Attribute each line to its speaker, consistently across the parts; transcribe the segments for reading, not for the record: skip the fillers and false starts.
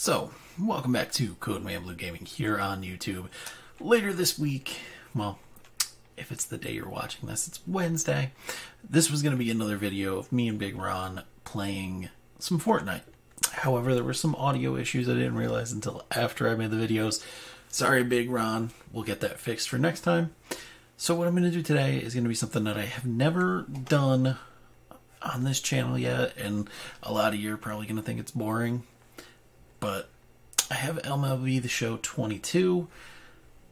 Speaker 1: So, welcome back to Code Man Blue Gaming here on YouTube. Later this week, well, if it's the day you're watching this, it's Wednesday. This was going to be another video of me and Big Ron playing some Fortnite. However, there were some audio issues I didn't realize until after I made the videos. Sorry, Big Ron. We'll get that fixed for next time. So what I'm going to do today is going to be something that I have never done on this channel yet, and a lot of you are probably going to think it's boring. But I have MLB The Show 22,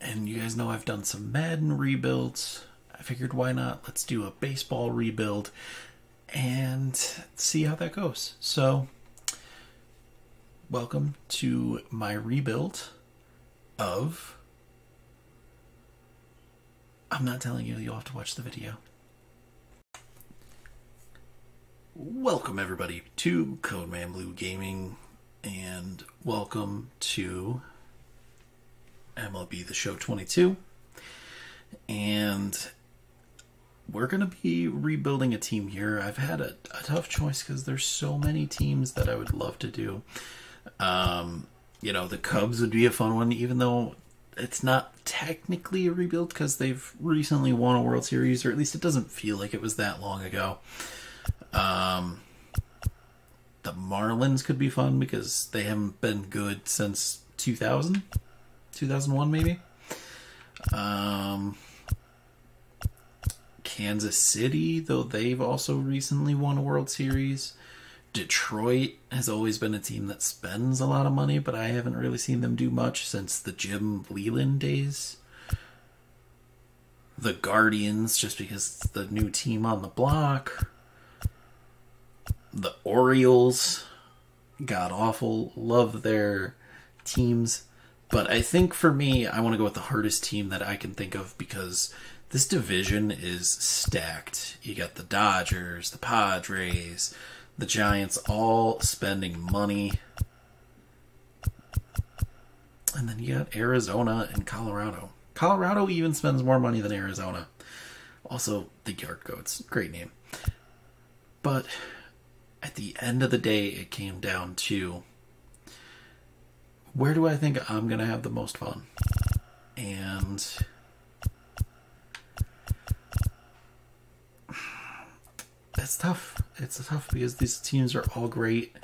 Speaker 1: and you guys know I've done some Madden rebuilds. I figured why not? Let's do a baseball rebuild and see how that goes. So, welcome to my rebuild of... I'm not telling you, you'll have to watch the video. Welcome everybody to Code Man Blue Gaming. And welcome to MLB The Show 22. And we're going to be rebuilding a team here. I've had a tough choice because there's so many teams that I would love to do. You know, the Cubs would be a fun one, even though it's not technically a rebuild because they've recently won a World Series, or at least it doesn't feel like it was that long ago. The Marlins could be fun because they haven't been good since 2000? 2001 maybe? Kansas City, though they've also recently won a World Series. Detroit has always been a team that spends a lot of money, but I haven't really seen them do much since the Jim Leland days. The Guardians, just because it's the new team on the block. The Orioles, god awful, love their teams. But I think for me, I want to go with the hardest team that I can think of because this division is stacked. You got the Dodgers, the Padres, the Giants all spending money. And then you got Arizona and Colorado. Colorado even spends more money than Arizona. Also, the Yard Goats. Great name. But at the end of the day, it came down to where do I think I'm going to have the most fun? And it's tough. It's tough because these teams are all great.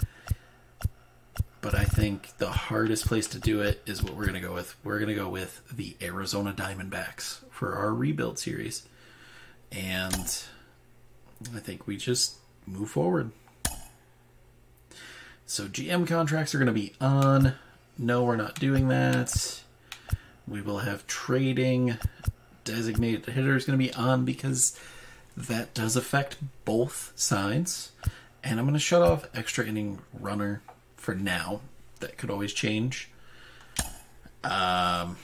Speaker 1: But I think the hardest place to do it is what we're going to go with. We're going to go with the Arizona Diamondbacks for our rebuild series. And I think we just move forward. So GM contracts are going to be on. No, we're not doing that. We will have trading. Designated hitter is going to be on because that does affect both sides. And I'm going to shut off extra inning runner for now. That could always change. I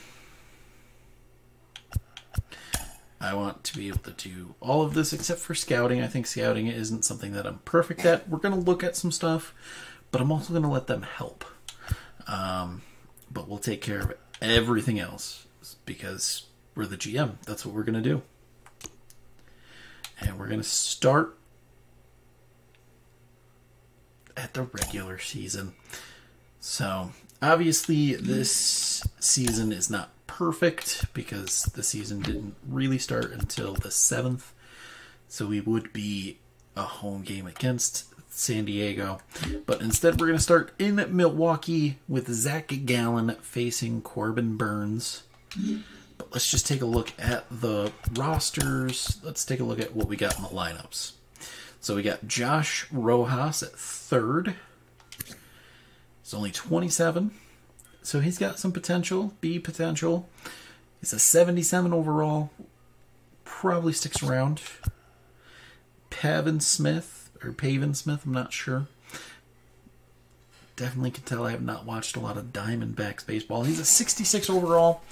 Speaker 1: want to be able to do all of this except for scouting. I think scouting isn't something that I'm perfect at. We're going to look at some stuff, but I'm also going to let them help. But we'll take care of everything else because we're the GM. That's what we're going to do. And we're going to start at the regular season. So, obviously, this season is not perfect because the season didn't really start until the 7th. So we would be a home game against San Diego. But instead, we're going to start in Milwaukee with Zach Gallen facing Corbin Burns. But let's just take a look at the rosters. Let's take a look at what we got in the lineups. So we got Josh Rojas at third. He's only 27. So he's got some potential, B potential. He's a 77 overall. Probably sticks around. Pavin Smith, I'm not sure. Definitely can tell I have not watched a lot of Diamondbacks baseball. He's a 66 overall.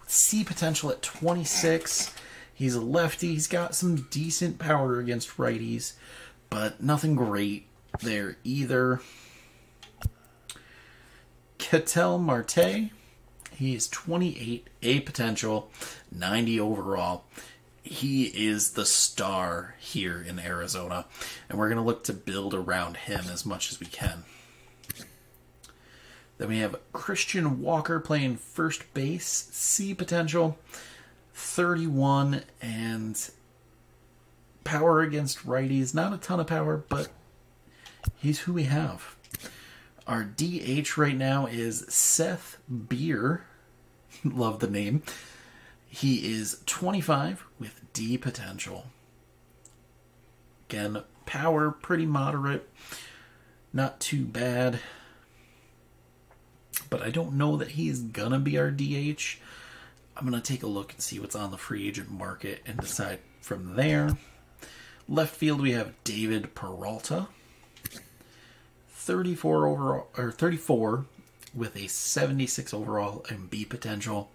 Speaker 1: C potential at 26. He's a lefty. He's got some decent power against righties, but nothing great there either. Ketel Marte. He is 28, A potential, 90 overall. He is the star here in Arizona, and we're going to look to build around him as much as we can. Then we have Christian Walker playing first base, C potential, 31, and power against righties. Not a ton of power, but he's who we have. Our DH right now is Seth Beer. Love the name. He is 25 with D potential. Again, power pretty moderate. Not too bad. But I don't know that he's gonna be our DH. I'm gonna take a look and see what's on the free agent market and decide from there. Left field we have David Peralta. 34 overall, or 34 with a 76 overall and B potential.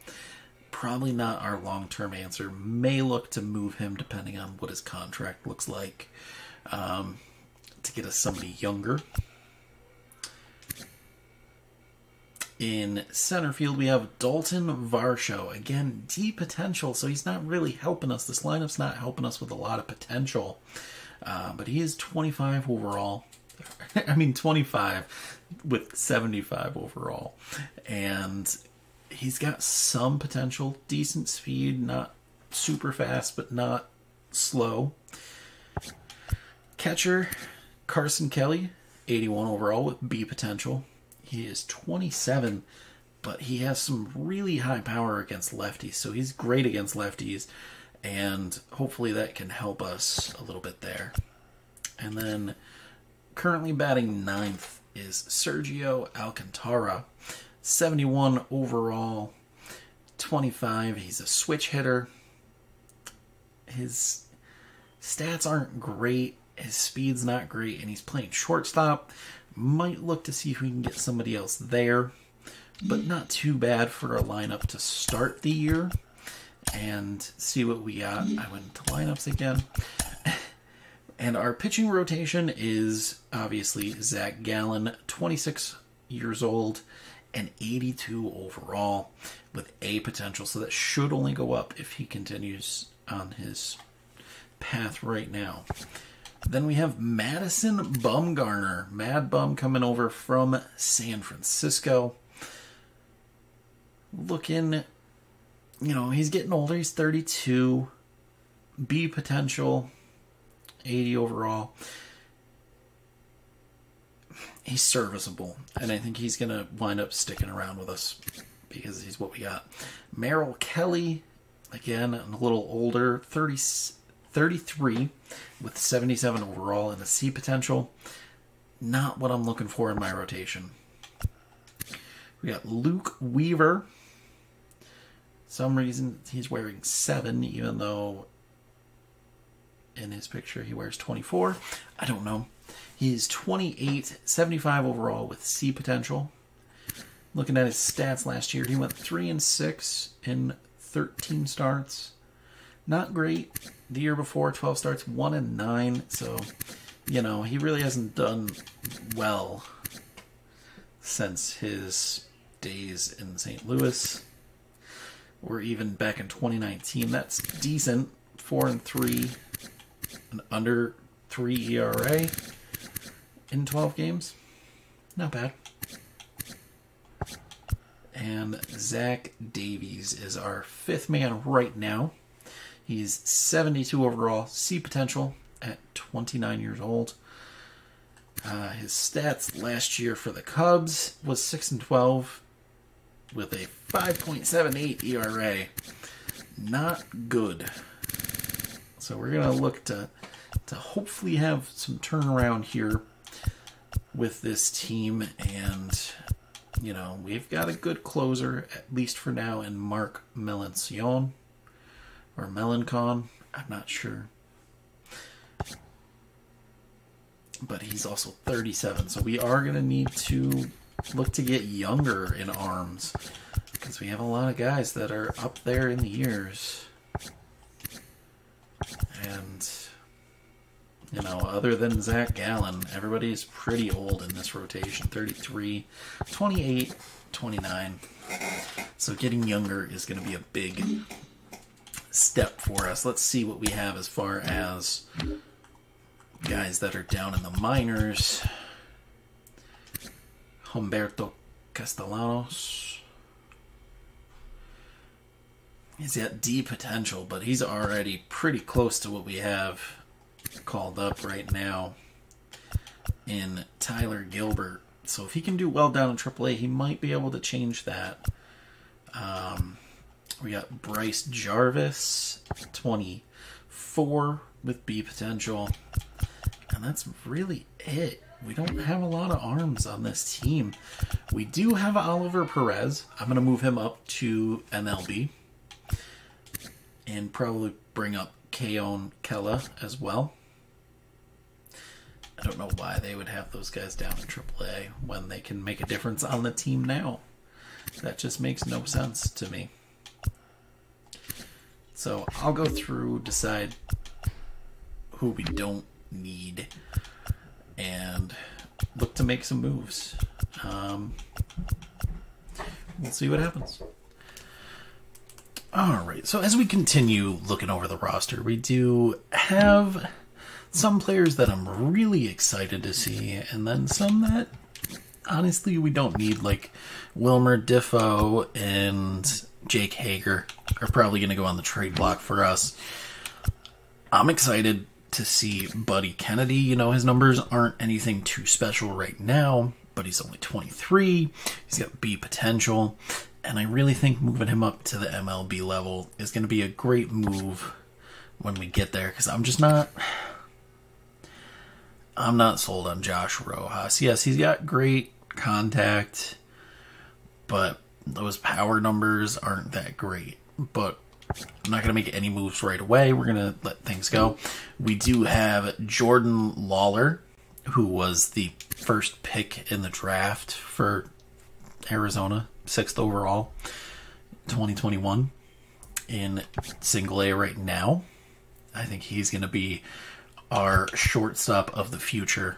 Speaker 1: Probably not our long-term answer. May look to move him depending on what his contract looks like, to get us somebody younger. In center field, we have Dalton Varsho. Again, D potential, so he's not really helping us. This lineup's not helping us with a lot of potential. But he is 25 overall. I mean, 25 with 75 overall. And he's got some potential. Decent speed, not super fast, but not slow. Catcher, Carson Kelly, 81 overall with B potential. He is 27, but he has some really high power against lefties, so he's great against lefties, and hopefully that can help us a little bit there. And then currently batting ninth is Sergio Alcantara, 71 overall, 25. He's a switch hitter. His stats aren't great. His speed's not great, and he's playing shortstop. Might look to see if we can get somebody else there, but not too bad for a lineup to start the year. And see what we got. I went into lineups again. And our pitching rotation is obviously Zach Gallen, 26 years old and 82 overall with A potential. So that should only go up if he continues on his path right now. Then we have Madison Bumgarner. Mad Bum coming over from San Francisco. Looking, he's getting older. He's 32. B potential. 80 overall. He's serviceable. And I think he's going to wind up sticking around with us because he's what we got. Merrill Kelly, again, a little older. 33 with 77 overall and a C potential. Not what I'm looking for in my rotation. We got Luke Weaver. Some reason he's wearing 7, even though in his picture he wears 24. I don't know. He's 28, 75 overall with C potential. Looking at his stats last year, he went 3-6 in 13 starts. Not great. The year before, 12 starts, 1-9. So, he really hasn't done well since his days in St. Louis, or even back in 2019. That's decent. 4-3, an under 3 ERA in 12 games. Not bad. And Zach Davies is our 5th man right now. He's 72 overall, C potential at 29 years old. His stats last year for the Cubs was 6-12 with a 5.78 ERA. Not good. So we're going to look to hopefully have some turnaround here with this team. And, we've got a good closer, at least for now, in Mark Melancon. Or Melancon, I'm not sure. But he's also 37, so we are going to need to look to get younger in arms. Because we have a lot of guys that are up there in the years. And, other than Zach Gallen, everybody's pretty old in this rotation. 33, 28, 29. So getting younger is going to be a big step for us. Let's see what we have as far as guys that are down in the minors. Homberto Castellanos. He's got D potential, but he's already pretty close to what we have called up right now in Tyler Gilbert. So if he can do well down in AAA, he might be able to change that. We got Bryce Jarvis, 24 with B potential. And that's really it. We don't have a lot of arms on this team. We do have Oliver Perez. I'm going to move him up to MLB. And probably bring up Keon Kella as well. I don't know why they would have those guys down in AAA when they can make a difference on the team now. That just makes no sense to me. So I'll go through, decide who we don't need, and look to make some moves. We'll see what happens. Alright, so as we continue looking over the roster, we do have some players that I'm really excited to see, and then some that honestly we don't need, like Wilmer Defoe and Jake Hager are probably going to go on the trade block for us. I'm excited to see Buddy Kennedy. You know, his numbers aren't anything too special right now, but he's only 23. He's got B potential, and I really think moving him up to the MLB level is going to be a great move when we get there, because I'm not sold on Josh Rojas. Yes, he's got great contact, but those power numbers aren't that great. But I'm not going to make any moves right away. We're going to let things go. We do have Jordan Lawler, who was the first pick in the draft for Arizona, 6th overall, 2021, in single A right now. I think he's going to be our shortstop of the future,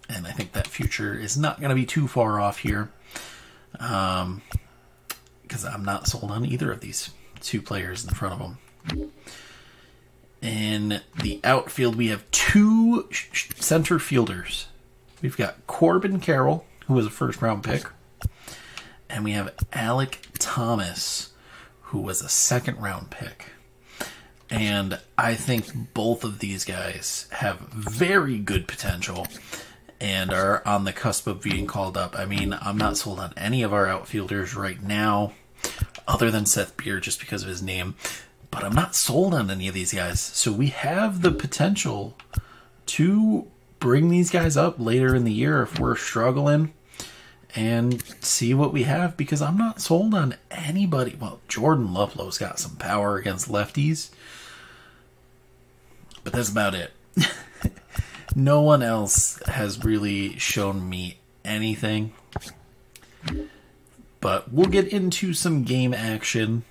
Speaker 1: and I think that future is not going to be too far off here, because I'm not sold on either of these two players in front of them. In the outfield, we have two center fielders. We've got Corbin Carroll, who was a first-round pick, and we have Alec Thomas, who was a second-round pick. And I think both of these guys have very good potential and are on the cusp of being called up. I mean, I'm not sold on any of our outfielders right now, other than Seth Beer, just because of his name. But I'm not sold on any of these guys. So we have the potential to bring these guys up later in the year if we're struggling, and see what we have, because I'm not sold on anybody. Well, Jordan Lovelow's got some power against lefties, but that's about it. No one else has really shown me anything. But we'll get into some game action.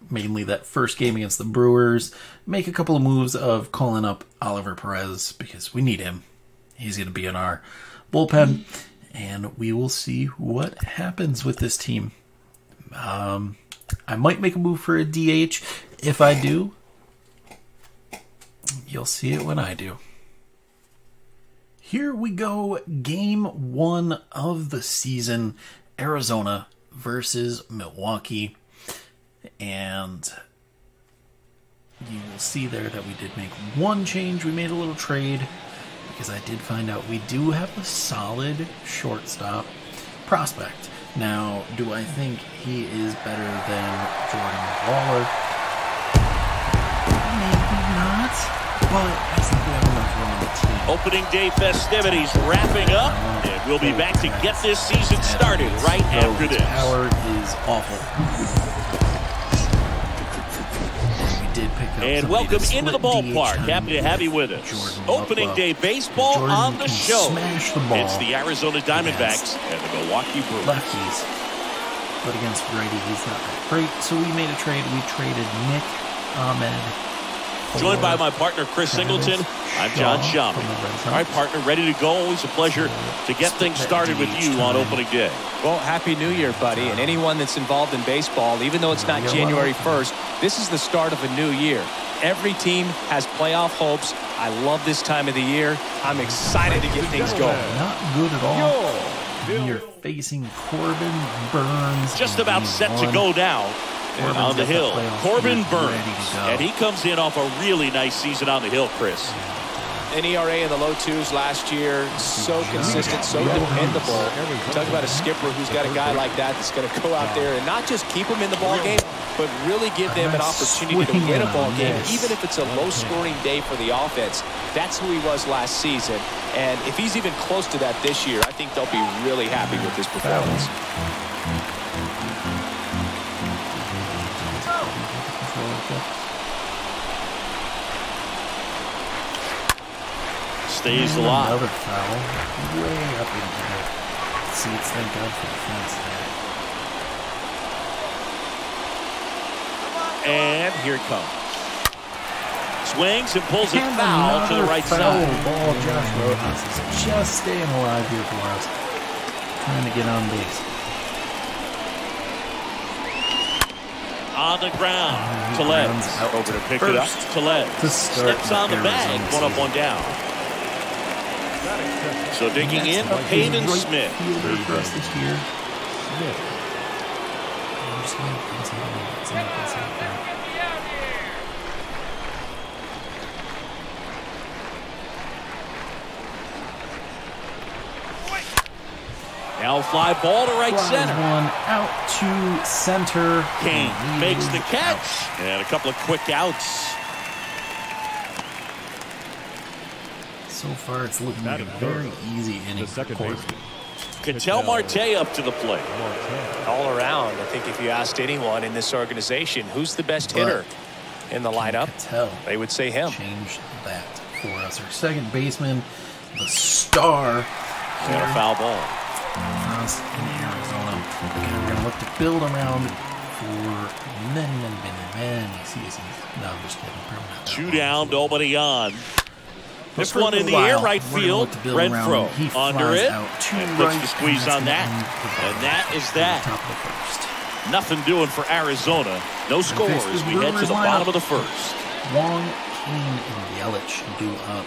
Speaker 1: Mainly that first game against the Brewers. Make a couple of moves of calling up Oliver Perez, because we need him. He's going to be in our bullpen. And we will see what happens with this team. I might make a move for a DH. If I do, you'll see it when I do. Here we go. Game 1 of the season. Arizona versus Milwaukee. And you will see there that we did make one change. We made a little trade, because I did find out we do have a solid shortstop prospect. Now, do I think he is better than Jordan Lawler? Maybe not, but I think we have enough room on the team.
Speaker 2: Opening day festivities wrapping up, and we'll be back to get this season started right after this.
Speaker 1: Power is awful.
Speaker 2: And welcome into the ballpark. Happy to have you with us. Opening day baseball on the show. It's the Arizona Diamondbacks and the Milwaukee Brewers.
Speaker 1: Lefties, but against righties, not that great. So we made a trade. We traded Nick Ahmed.
Speaker 2: Joined by my partner, Chris Singleton. I'm John Schaman. All right, partner, ready to go. Always a pleasure to get things started with you on opening day.
Speaker 3: Well, Happy New Year, buddy. And anyone that's involved in baseball, even though it's not January 1st, this is the start of a new year. Every team has playoff hopes. I love this time of the year. I'm excited to get things going.
Speaker 1: Not good at all. We are facing Corbin Burns.
Speaker 2: Just about set to go now. And on the hill, Corbin Burns. And he comes in off a really nice season on the hill, Chris.
Speaker 3: An ERA in the low 2s last year. So consistent, so dependable. Talk about a skipper who's got a guy like that that's going to go out there and not just keep them in the ball game, but really give them an opportunity to win a ball game, even if it's a low-scoring day for the offense. That's who he was last season. And if he's even close to that this year, I think they'll be really happy with his performance.
Speaker 2: Stays alive.
Speaker 1: Another foul. Way up into the seats. Thank God for the fence there.
Speaker 2: And here it comes. Swings and pulls it foul to the right side.
Speaker 1: Ball. Josh Rojas is just staying alive here for us. Trying to get on base.
Speaker 2: On the ground. Tellez over to pick it up. Tellez steps on the bag. 1 up, 1 down. So digging in, Peyton Smith.
Speaker 1: Fielder for us this year.
Speaker 2: Now fly ball to right center.
Speaker 1: One out to center.
Speaker 2: Kane makes the catch. And a couple of quick outs.
Speaker 1: So far, it's looking like a very easy inning for Corbin.
Speaker 2: Ketel Marte up to the plate.
Speaker 3: All around, I think if you asked anyone in this organization who's the best hitter in the lineup, they would say him.
Speaker 1: Change that for us. Our second baseman, the star.
Speaker 2: And a foul ball.
Speaker 1: For us in Arizona. Again, we're going to look to build around for many seasons. No, I'm just kidding.
Speaker 2: 2 down, nobody on. This one in the air, right field. Renfroe under it. And puts the squeeze on that. And that is that. Nothing doing for Arizona. No scores. We head to the bottom of the first.
Speaker 1: Wong, Kane, and Yelich due up.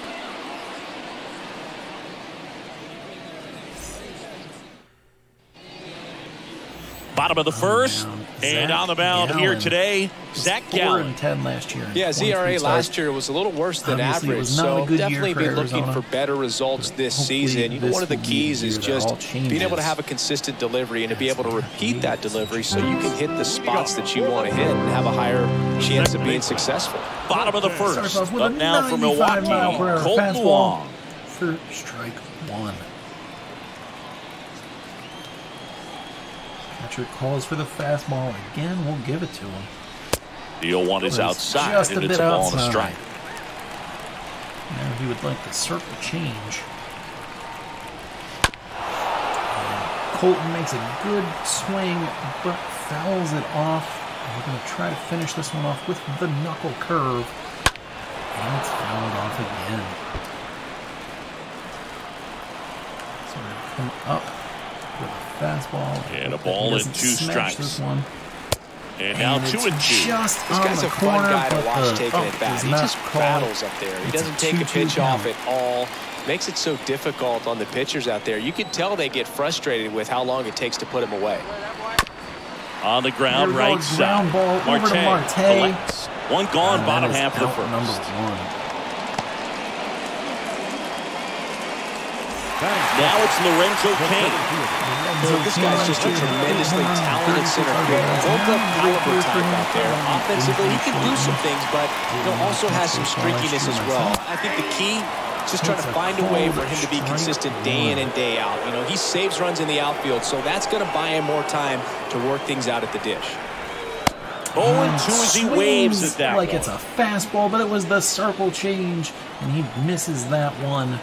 Speaker 2: Bottom of the first, and on the mound here today, Zach Gallen.
Speaker 1: 4-10 last year.
Speaker 3: Yeah, his ERA last year was a little worse than average, so definitely be looking for better results this season. You know, one of the keys is just being able to have a consistent delivery and to be able to repeat that delivery so you can hit the spots that you want to hit and have a higher chance of being successful.
Speaker 2: Bottom of the first, up now for Milwaukee, Colton Wong.
Speaker 1: For strike 1. Catcher calls for the fastball again. We'll give it to him.
Speaker 2: The 0-1 is outside,
Speaker 1: just
Speaker 2: and
Speaker 1: a
Speaker 2: it's
Speaker 1: bit
Speaker 2: a ball
Speaker 1: outside.
Speaker 2: and a strike.
Speaker 1: Now he would like the circle change. And Colton makes a good swing, but fouls it off. And we're going to try to finish this one off with the knuckle curve. And it's fouled off again. So we're going to come up with a fastball.
Speaker 2: And a ball and 2 strikes.
Speaker 1: This one.
Speaker 2: And now 2-2.
Speaker 3: This guy's a fun guy to watch taking it back. He just battles up there. He doesn't take a pitch off at all. Makes it so difficult on the pitchers out there. You can tell they get frustrated with how long it takes to put him away.
Speaker 2: On the ground, right side. Marte collects. 1 gone, bottom half of the first.
Speaker 1: Number 1.
Speaker 2: Now it's Lorenzo Kane.
Speaker 3: This guy's just a tremendously talented center fielder. World Cup caliber type out there. Offensively, he can do some things, but also has some streakiness as well. I think the key is just trying to find a way for him to be consistent day in and day out. You know, he saves runs in the outfield, so that's going to buy him more time to work things out at the dish.
Speaker 2: 0-2 as he waves at that
Speaker 1: like it's a fastball, but it was the circle change, and he misses that one.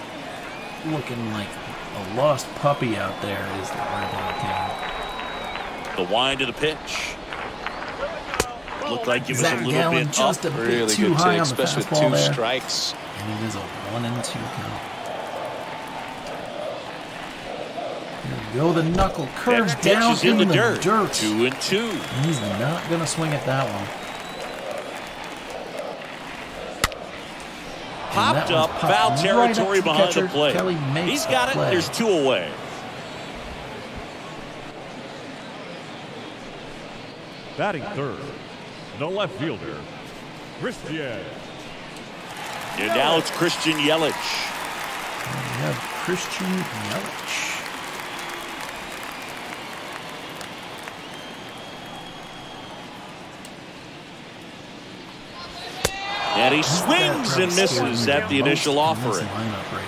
Speaker 1: Looking like a lost puppy out there is the King.
Speaker 2: The wind of the pitch. Looked like it was a little
Speaker 1: Gallen
Speaker 2: bit
Speaker 1: just
Speaker 2: up.
Speaker 1: a bit
Speaker 3: Really
Speaker 1: too
Speaker 3: good
Speaker 1: high
Speaker 3: take,
Speaker 1: on the
Speaker 3: especially
Speaker 1: fastball
Speaker 3: with 2
Speaker 1: there.
Speaker 3: strikes.
Speaker 1: And it is a 1-2 count. Here we go. The knuckle curves down
Speaker 2: in the dirt.
Speaker 1: 2-2. And he's not going to swing at that one.
Speaker 2: Popped up, foul territory behind the plate.
Speaker 1: Kelly makes
Speaker 2: He's got it. There's 2 away.
Speaker 4: Batting third, the left fielder, Christian.
Speaker 2: And now it's Christian Yelich.
Speaker 1: We have Christian Yelich.
Speaker 2: And he swings and misses at the initial offering.
Speaker 1: Lineup right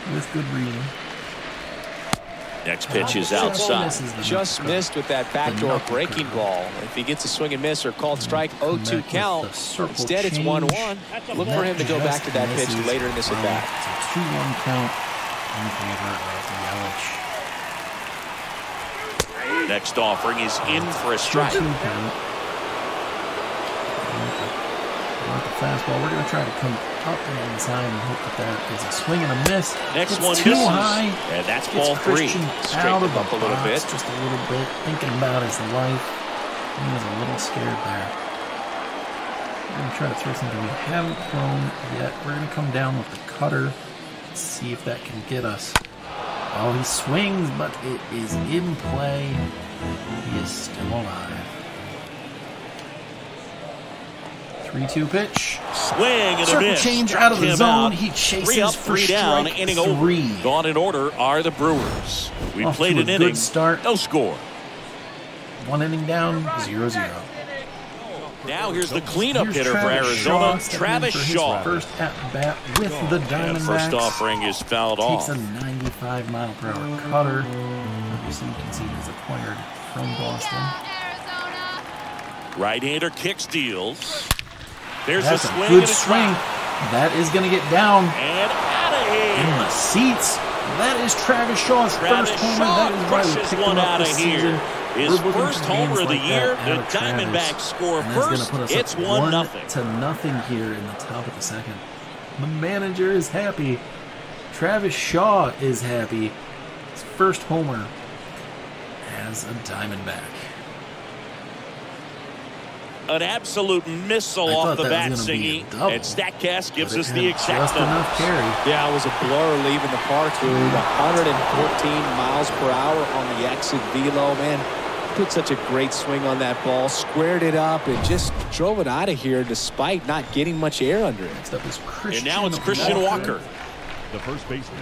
Speaker 1: now. With good reading.
Speaker 2: Next pitch is outside.
Speaker 3: Just missed with that backdoor breaking ball. If he gets a swing and miss or called strike, 0-2 count. Instead, it's 1-1. Look for him to go back to that pitch later in this at bat.
Speaker 1: It's a 2-1 count in favor of Yelich.
Speaker 2: Next offering is in for a strike.
Speaker 1: The fastball. We're going to try to come up and inside and hope that is a swing and a miss.
Speaker 2: Next
Speaker 1: it's
Speaker 2: one
Speaker 1: too
Speaker 2: misses.
Speaker 1: high.
Speaker 2: And that's ball three.
Speaker 1: Out of the
Speaker 3: up a little bit.
Speaker 1: Just a little bit. Thinking about his life. He was a little scared there. We're going to try to throw something we haven't thrown yet. We're going to come down with the cutter. Let's see if that can get us. Oh, he swings, but it is in play. He is still alive. 3-2 pitch.
Speaker 2: Swing and a
Speaker 1: Circle
Speaker 2: miss.
Speaker 1: change
Speaker 2: Struck
Speaker 1: out of the
Speaker 2: him
Speaker 1: zone.
Speaker 2: out.
Speaker 1: He chases
Speaker 2: 3 up,
Speaker 1: for
Speaker 2: 3 down.
Speaker 1: strike
Speaker 2: Inning
Speaker 1: 3.
Speaker 2: over. Gone in order are the Brewers. We
Speaker 1: Off
Speaker 2: played
Speaker 1: to
Speaker 2: an
Speaker 1: a
Speaker 2: inning.
Speaker 1: good start.
Speaker 2: No score.
Speaker 1: 1 inning down, 0-0.
Speaker 2: Now here's the cleanup
Speaker 1: Here's
Speaker 2: hitter for
Speaker 1: Travis
Speaker 2: Arizona,
Speaker 1: Shaw,
Speaker 2: Travis Shaw.
Speaker 1: First at bat with the Diamondbacks.
Speaker 2: And first offering is fouled
Speaker 1: Takes
Speaker 2: off.
Speaker 1: a 95-mile-per-hour cutter. Obviously, you can see he's acquired from Boston.
Speaker 2: Right-hander kick steals. There's
Speaker 1: That's
Speaker 2: a swing
Speaker 1: good
Speaker 2: and a
Speaker 1: swing.
Speaker 2: strike.
Speaker 1: That is going to get down
Speaker 2: And out of
Speaker 1: in
Speaker 2: here.
Speaker 1: the seats. That is Travis Shaw's
Speaker 2: Travis
Speaker 1: first homer.
Speaker 2: Shaw
Speaker 1: That is why we
Speaker 2: crushes
Speaker 1: picked
Speaker 2: one
Speaker 1: him up
Speaker 2: out of
Speaker 1: this
Speaker 2: here.
Speaker 1: season.
Speaker 2: His
Speaker 1: We're looking
Speaker 2: first
Speaker 1: for
Speaker 2: homer
Speaker 1: games
Speaker 2: of the
Speaker 1: like
Speaker 2: year.
Speaker 1: that
Speaker 2: The
Speaker 1: out of Travis.
Speaker 2: Diamondbacks score
Speaker 1: And that's
Speaker 2: first.
Speaker 1: gonna put us
Speaker 2: It's
Speaker 1: up
Speaker 2: 1-0.
Speaker 1: 1-0 here in the top of the second. The manager is happy. Travis Shaw is happy. His first homer as a Diamondback.
Speaker 2: An absolute missile off the bat, Singy. And Statcast gives us the exact numbers.
Speaker 3: Yeah, it was a blur leaving the park, dude. 114 miles per hour on the exit velo, man. Put such a great swing on that ball, squared it up, and just drove it out of here despite not getting much air under it.
Speaker 1: Next up is Christian.
Speaker 2: And now it's Christian Walker.
Speaker 4: The first baseman.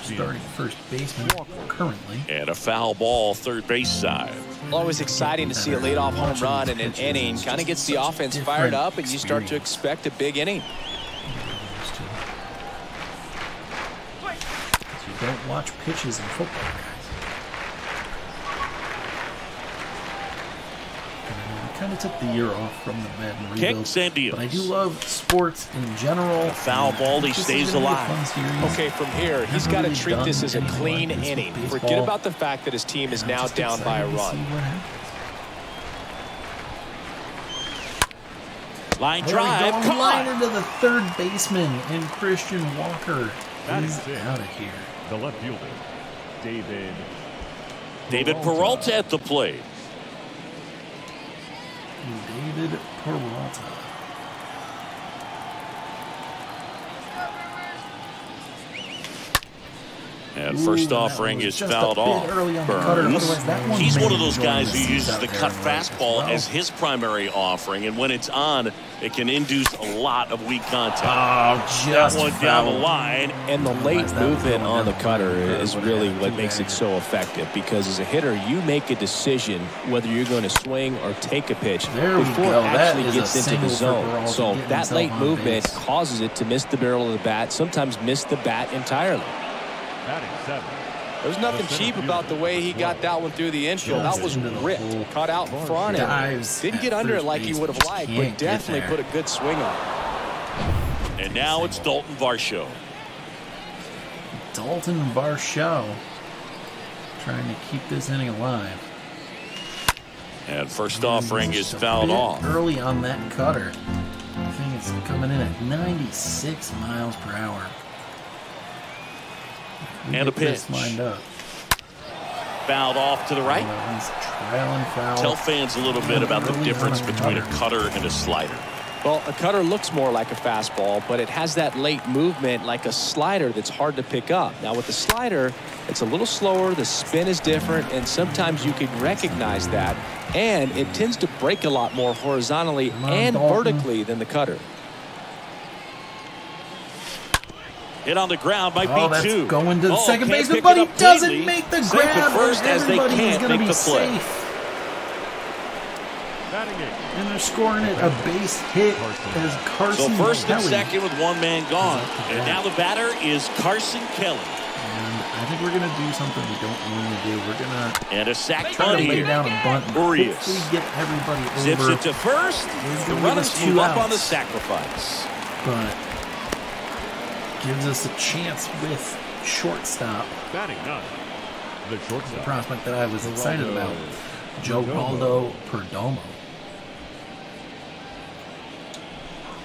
Speaker 1: Starting first baseman currently.
Speaker 2: And a foul ball third base side.
Speaker 3: Always exciting to see a leadoff home run in an inning. Kind of gets the offense fired up, and you start to expect a big inning.
Speaker 1: You don't watch pitches in football, guys. Kind of took the year off from the Madden Rebuild.
Speaker 2: Kicks and deals.
Speaker 1: But I do love sports in general.
Speaker 2: A foul ball, he stays alive.
Speaker 3: Okay, from here, he's got to treat this as a clean inning. Forget about the fact that his team is now down by a run.
Speaker 2: Line drive, come
Speaker 1: line
Speaker 2: on.
Speaker 1: into the third baseman, and Christian Walker is out of here.
Speaker 4: The left fielder,
Speaker 2: David Peralta at the plate.
Speaker 1: David Peralta.
Speaker 2: And first offering is fouled off. Burns. He's one of those guys who uses the cut fastball as his primary offering, and when it's on, it can induce a lot of weak contact.
Speaker 1: Oh, just
Speaker 2: that one down the line.
Speaker 3: And the late movement on the cutter is really what makes it so effective, because as a hitter, you make a decision whether you're going to swing or take a pitch before it actually gets into the zone. So that late movement causes it to miss the barrel of the bat, sometimes miss the bat entirely. There's nothing cheap about the way he got that one through the infield. That was ripped, caught out in front, and didn't get under it like he would have liked, but definitely put a good swing on it.
Speaker 2: And now it's Dalton Varsho.
Speaker 1: Dalton Varsho trying to keep this inning alive.
Speaker 2: And first offering is fouled off.
Speaker 1: Early on that cutter. I think it's coming in at 96 miles per hour.
Speaker 2: And a pitch.
Speaker 1: Lined up.
Speaker 2: Fouled off to the right.
Speaker 1: He's trailing foul.
Speaker 2: Tell fans a little bit about the difference between a cutter and a slider.
Speaker 3: Well, a cutter looks more like a fastball, but it has that late movement like a slider that's hard to pick up. Now, with the slider, it's a little slower, the spin is different, and sometimes you can recognize that, and it tends to break a lot more horizontally and vertically than the cutter.
Speaker 2: Hit on the ground might be two.
Speaker 1: Going to the second baseman, but he doesn't make the grab.
Speaker 2: First, as they can't make the play.
Speaker 1: Safe. And they're scoring it a base hit as Carson
Speaker 2: So first
Speaker 1: Kelly.
Speaker 2: and second with one man gone. And now the batter is Carson Kelly.
Speaker 1: And I think we're going to do something we don't normally do. We're going to
Speaker 2: and a sack
Speaker 1: try
Speaker 2: bunt
Speaker 1: to lay
Speaker 2: here.
Speaker 1: down a bunt and
Speaker 2: Urias
Speaker 1: hopefully get everybody over.
Speaker 2: Zips it to first. The runners move up on the sacrifice.
Speaker 1: But gives us a chance with shortstop.
Speaker 4: Batting none. The shortstop.
Speaker 1: The prospect that I was excited about. Geraldo Perdomo.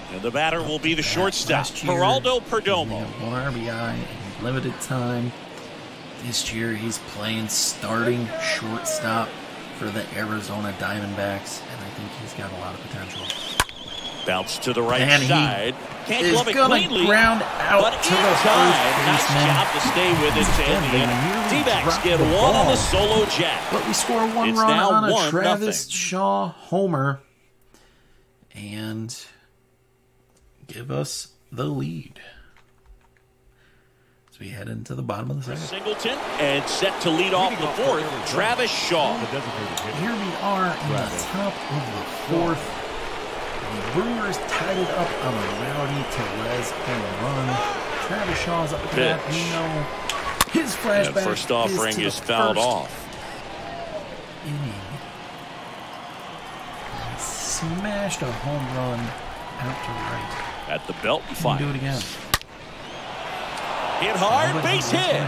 Speaker 2: And the batter will be the shortstop, Geraldo Perdomo.
Speaker 1: One RBI in limited time. This year he's playing starting shortstop for the Arizona Diamondbacks, and I think he's got a lot of potential.
Speaker 2: Bounce to the right
Speaker 1: and
Speaker 2: side. Can't
Speaker 1: is
Speaker 2: glove it
Speaker 1: gonna
Speaker 2: cleanly,
Speaker 1: ground out
Speaker 2: but
Speaker 1: to the
Speaker 2: in
Speaker 1: first
Speaker 2: time. Nice
Speaker 1: baseman.
Speaker 2: job to stay with it to end the inning. D-backs get one on the solo jack.
Speaker 1: But we score one
Speaker 2: It's
Speaker 1: run
Speaker 2: now
Speaker 1: on a
Speaker 2: 1-0.
Speaker 1: Travis Shaw homer and give us the lead. So we head into the bottom of the second.
Speaker 2: Singleton and set to lead off the fourth, Travis Shaw.
Speaker 1: Here we are in the top of the fourth. The Brewers tied it up on a Rowdy Tellez home run. Travis Shaw's up to that. We know his flashback.
Speaker 2: And first offering is fouled off.
Speaker 1: Inning. He smashed a home run out to right.
Speaker 2: At the belt and fire.
Speaker 1: Do it again.
Speaker 2: Hit hard, base hit.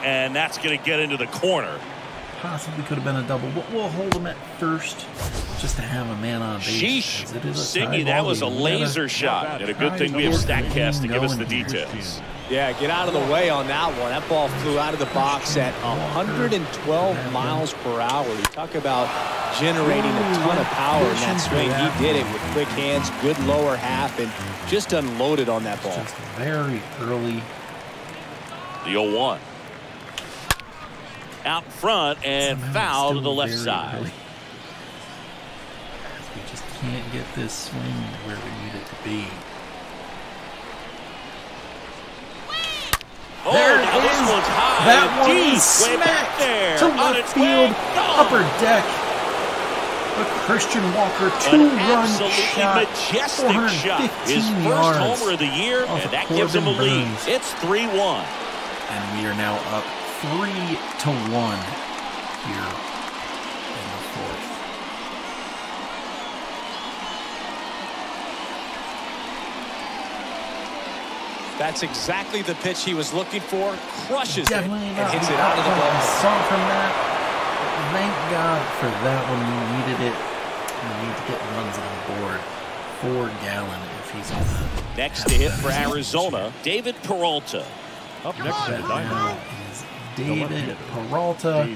Speaker 2: And that's going to get into the corner.
Speaker 1: Possibly could have been a double, but we'll hold him at first just to have a man on base.
Speaker 2: Sheesh. Singy, that was a laser shot. And a good thing we have StatCast to give us the details.
Speaker 3: Yeah, get out of the way on that one. That ball flew out of the box at 112 miles per hour. You talk about generating a ton of power in that swing. He did it with quick hands, good lower half, and just unloaded on that ball.
Speaker 1: Just very early.
Speaker 2: The 0-1. Out front and foul to the left side.
Speaker 1: Early. We just can't get this swing where we need it to be.
Speaker 2: Oh,
Speaker 1: there
Speaker 2: now this one's high.
Speaker 1: That one
Speaker 2: deep,
Speaker 1: is smacked
Speaker 2: there.
Speaker 1: to left field, upper deck. A Christian Walker two-run shot,
Speaker 2: majestic shot. His first homer of the year, and that gives him a lead. It's 3-1.
Speaker 1: And we are now up 3-1 here in the fourth.
Speaker 3: That's exactly the pitch he was looking for. Crushes it
Speaker 1: Definitely
Speaker 3: and hits it out of the
Speaker 1: I
Speaker 3: ball.
Speaker 1: saw from that. Thank God for that one. We needed it. We need to get runs on board for Gallen if he's on the
Speaker 2: next to hit for Arizona, David Peralta.
Speaker 4: Up next to the Diamondbacks
Speaker 1: is David Peralta.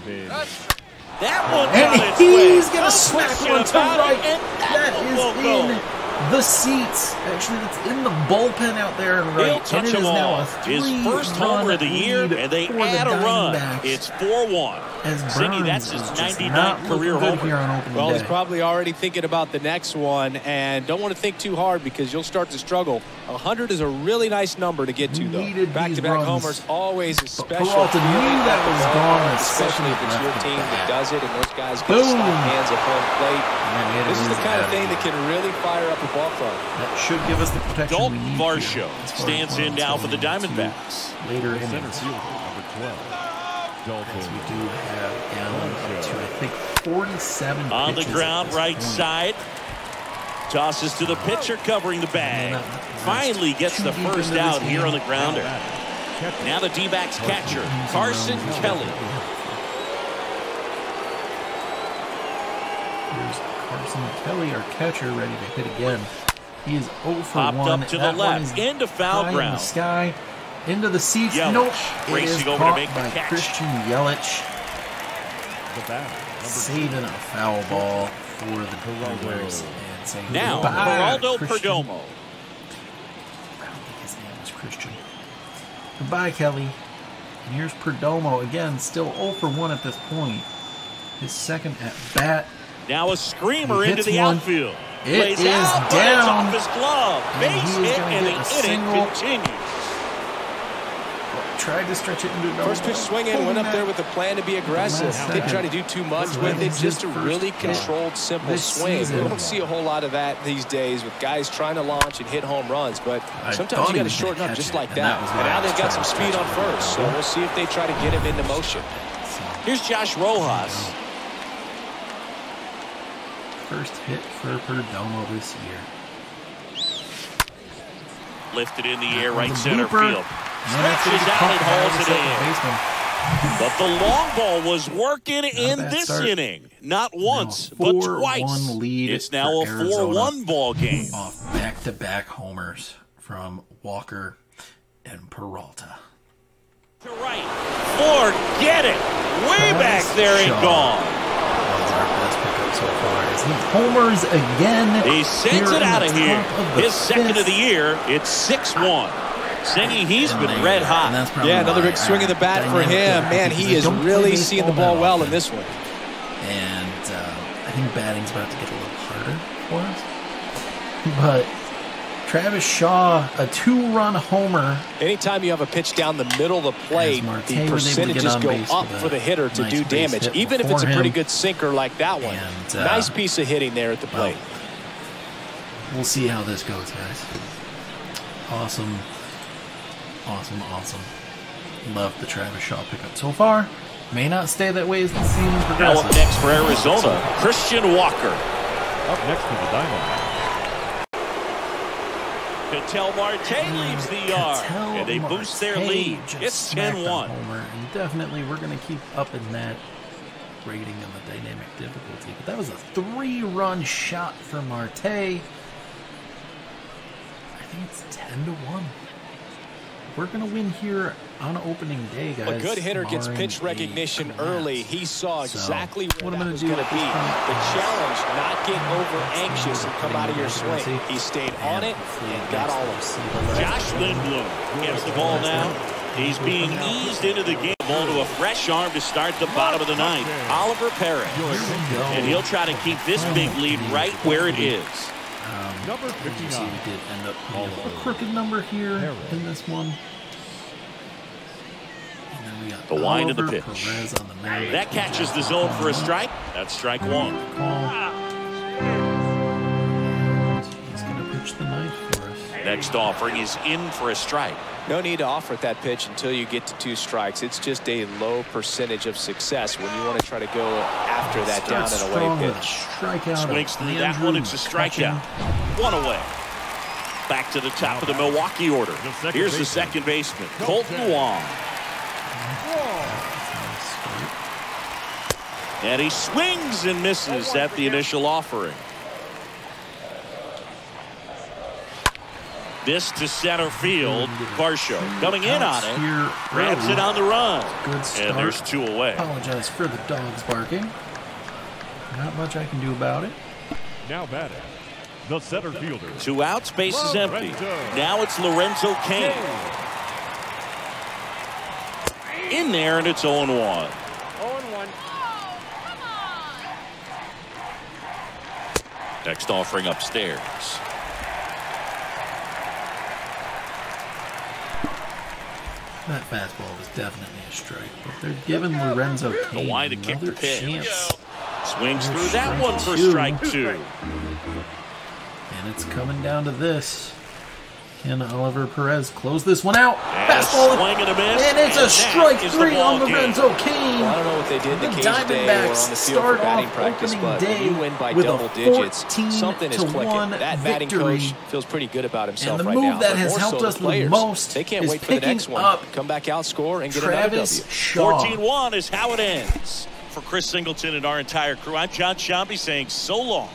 Speaker 2: That one
Speaker 1: and he's going to smack one to right. That is in
Speaker 2: go.
Speaker 1: The seats. Actually, it's in the bullpen out there and right.
Speaker 2: He'll touch
Speaker 1: and it
Speaker 2: them
Speaker 1: is now
Speaker 2: all.
Speaker 1: a
Speaker 2: His first homer of the year, and they add a run. It's 4-1. Singy, that's his 99th career homer.
Speaker 3: Well, he's probably already thinking about the next one, and don't want to think too hard because you'll start to struggle. 100 is a really nice number to get to, though. Back-to-back homers, always a special.
Speaker 1: Peralta knew that was gone,
Speaker 3: especially if it's your team that does it, and those guys get slap hands at home plate. This is the kind of thing that can really fire up a ball club.
Speaker 1: That should give us the protection
Speaker 2: Dalton
Speaker 1: we need.
Speaker 2: Varsho stands in now for the Diamondbacks.
Speaker 1: Later in
Speaker 4: center fielder, number 12.
Speaker 1: Dalton. We do have Gallen up to, I think, 47
Speaker 2: on the ground, right side. Tosses to the pitcher covering the bag. Finally gets the first out here on the grounder. Now the D-backs catcher, Carson Kelly.
Speaker 1: Here's Carson Kelly, our catcher, ready to hit again. He is 0 for 1.
Speaker 2: Popped up to the left, into foul ground.
Speaker 1: In the sky, into the seats.
Speaker 2: Yelich
Speaker 1: Nope.
Speaker 2: racing over to make the catch.
Speaker 1: Christian Yelich. Saving a foul ball for the Brewers. And saying
Speaker 2: now
Speaker 1: goodbye,
Speaker 2: Geraldo
Speaker 1: Christian.
Speaker 2: Perdomo.
Speaker 1: I don't think his name was Christian. Goodbye, Kelly. And here's Perdomo again, still 0 for 1 at this point. His second at bat.
Speaker 2: Now a screamer into the
Speaker 1: one.
Speaker 2: outfield.
Speaker 1: It
Speaker 2: Plays
Speaker 1: is
Speaker 2: out,
Speaker 1: down.
Speaker 2: But it's off his glove. Base hit, and the inning continues.
Speaker 1: Tried to stretch it into
Speaker 3: First pitch swing in, went up there with a plan to be aggressive. Didn't try to do too much with it, just a really controlled, simple swing. We don't see a whole lot of that these days with guys trying to launch and hit home runs, but sometimes you got to shorten up just like that. And now they've got some speed on first, so we'll see if they try to get him into motion.
Speaker 2: Here's Josh Rojas.
Speaker 1: First hit for Perdomo this year.
Speaker 2: Lifted in the air, right center
Speaker 1: blooper.
Speaker 2: field. Stretches out and hauls it in. But the long ball was working in this inning. Not once, but twice.
Speaker 1: Lead
Speaker 2: it's now a 4-1 ball game.
Speaker 1: Off back-to-back homers from Walker and Peralta.
Speaker 2: To right. Forget it. Way back there and gone.
Speaker 1: Was our best pickup so far as he homers again.
Speaker 2: He sends it out of here. His second of the year. It's 6-1. Singing he's been red hot.
Speaker 3: Yeah, another big swing of the bat for him. Man, he is really seeing the ball well in this one.
Speaker 1: And I think batting's about to get a little harder for us. But Travis Shaw, a 2-run homer.
Speaker 3: Anytime you have a pitch down the middle of the plate, the percentages go up for the hitter to do damage, even if it's a pretty good sinker like that one. Nice piece of hitting there at the plate.
Speaker 1: We'll see how this goes, guys. Awesome. Awesome. Love the Travis Shaw pickup so far. May not stay that way as the season progresses.
Speaker 2: Now up next for Arizona, Christian Walker.
Speaker 4: Up next for the Diamondbacks.
Speaker 2: Ketel Marte leaves the yard, and they boost their lead. It's 10-1.
Speaker 1: And definitely we're going to keep up in that rating of the dynamic difficulty. But that was a 3-run shot for Marte. I think it's 10-1. We're going to win here on opening day, guys.
Speaker 3: A good hitter gets pitch recognition early. He saw exactly what that was going to be. The challenge, not get over anxious and come out of your swing. He stayed on it and got all of it.
Speaker 2: Josh Lindblom gets the ball now. He's being eased into the game. Ball to a fresh arm to start the bottom of the ninth. Oliver Perez. And he'll try to keep this big lead right where it is.
Speaker 4: Number 59.
Speaker 1: We did end up a crooked number here in this one. And then we got
Speaker 2: the wind of the pitch.
Speaker 1: On the
Speaker 2: that catches the zone for a strike. That's strike one.
Speaker 1: He's going to pitch the ninth for us.
Speaker 2: Next offering is in for a strike.
Speaker 3: No need to offer at that pitch until you get to 2 strikes. It's just a low percentage of success when you want to try to go after that down and away pitch.
Speaker 2: Swings through that one. It's a strikeout. 1 away. Back to the top of the Milwaukee order. Here's the second baseman, Colton Wong. And he swings and misses at the initial offering. This to center field. Varsho coming in on it. Grabs it on the run.
Speaker 1: Good start.
Speaker 2: And there's 2 away.
Speaker 1: Apologize for the dogs barking. Not much I can do about it.
Speaker 4: Now batting, the center fielder.
Speaker 2: 2 outs, base is empty. Now it's Lorenzo Cain. In there, and it's 0-1.
Speaker 5: 0-1.
Speaker 2: Next offering upstairs.
Speaker 1: That fastball was definitely a strike, but they're giving Lorenzo Cain
Speaker 2: the wide to kick the pitch.
Speaker 1: Chance.
Speaker 2: Swings through that one for strike 2.
Speaker 1: And it's coming down to this. Can Oliver Perez close this one out?
Speaker 2: And
Speaker 1: fastball,
Speaker 2: swing and a miss,
Speaker 1: and it's a strike 3 on Lorenzo Cain.
Speaker 3: Well, I don't know what they did the
Speaker 1: Diamondbacks start off
Speaker 3: practice,
Speaker 1: opening
Speaker 3: but
Speaker 1: day
Speaker 3: when you win by
Speaker 1: with
Speaker 3: double
Speaker 1: a
Speaker 3: digits,
Speaker 1: 14-1
Speaker 3: something is clicking. That batting
Speaker 1: victory.
Speaker 3: coach feels pretty good about himself
Speaker 1: And the
Speaker 3: right
Speaker 1: move
Speaker 3: now.
Speaker 1: that
Speaker 3: But
Speaker 1: has
Speaker 3: more
Speaker 1: helped
Speaker 3: so
Speaker 1: us
Speaker 3: the
Speaker 1: the
Speaker 3: players.
Speaker 1: most
Speaker 3: They can't
Speaker 1: is
Speaker 3: wait for the next
Speaker 1: picking
Speaker 3: one.
Speaker 1: up
Speaker 3: Come back out, score, and get another W.
Speaker 1: Travis Shaw.
Speaker 2: 14-1 is how it ends. For Chris Singleton and our entire crew, I'm John Shambi saying so long.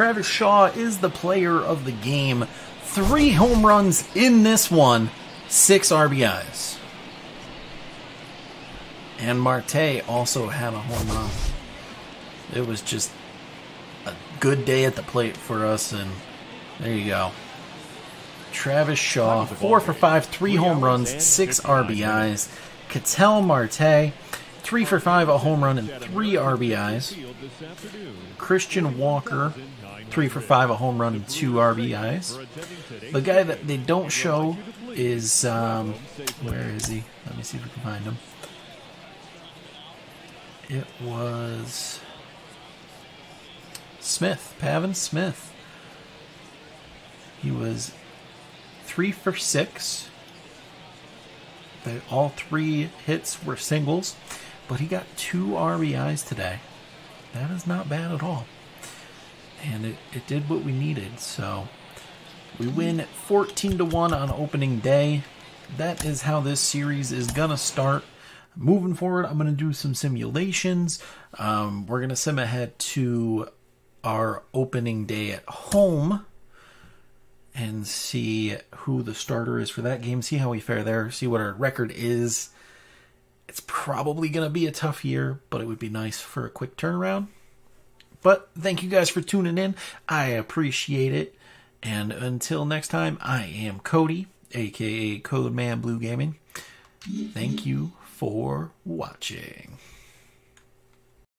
Speaker 1: Travis Shaw is the player of the game. 3 home runs in this one, 6 RBIs. And Marte also had a home run. It was just a good day at the plate for us, and there you go. Travis Shaw, 4 for 5, 3 home runs, 6 RBIs. Ketel Marte, 3 for 5, a home run, and 3 RBIs. Christian Walker, 3 for 5, a home run, and 2 RBIs. The guy that they don't show is, where is he? Let me see if we can find him. It was Smith, Pavin Smith. He was 3 for 6. All 3 hits were singles, but he got 2 RBIs today. That is not bad at all. And it did what we needed. So we win 14-1 on opening day. That is how this series is going to start. Moving forward, I'm going to do some simulations. We're going to sim ahead to our opening day at home and see who the starter is for that game, see how we fare there, see what our record is. It's probably going to be a tough year, but it would be nice for a quick turnaround. But thank you guys for tuning in. I appreciate it. And until next time, I am Cody, aka Codeman Blue Gaming. Thank you for watching.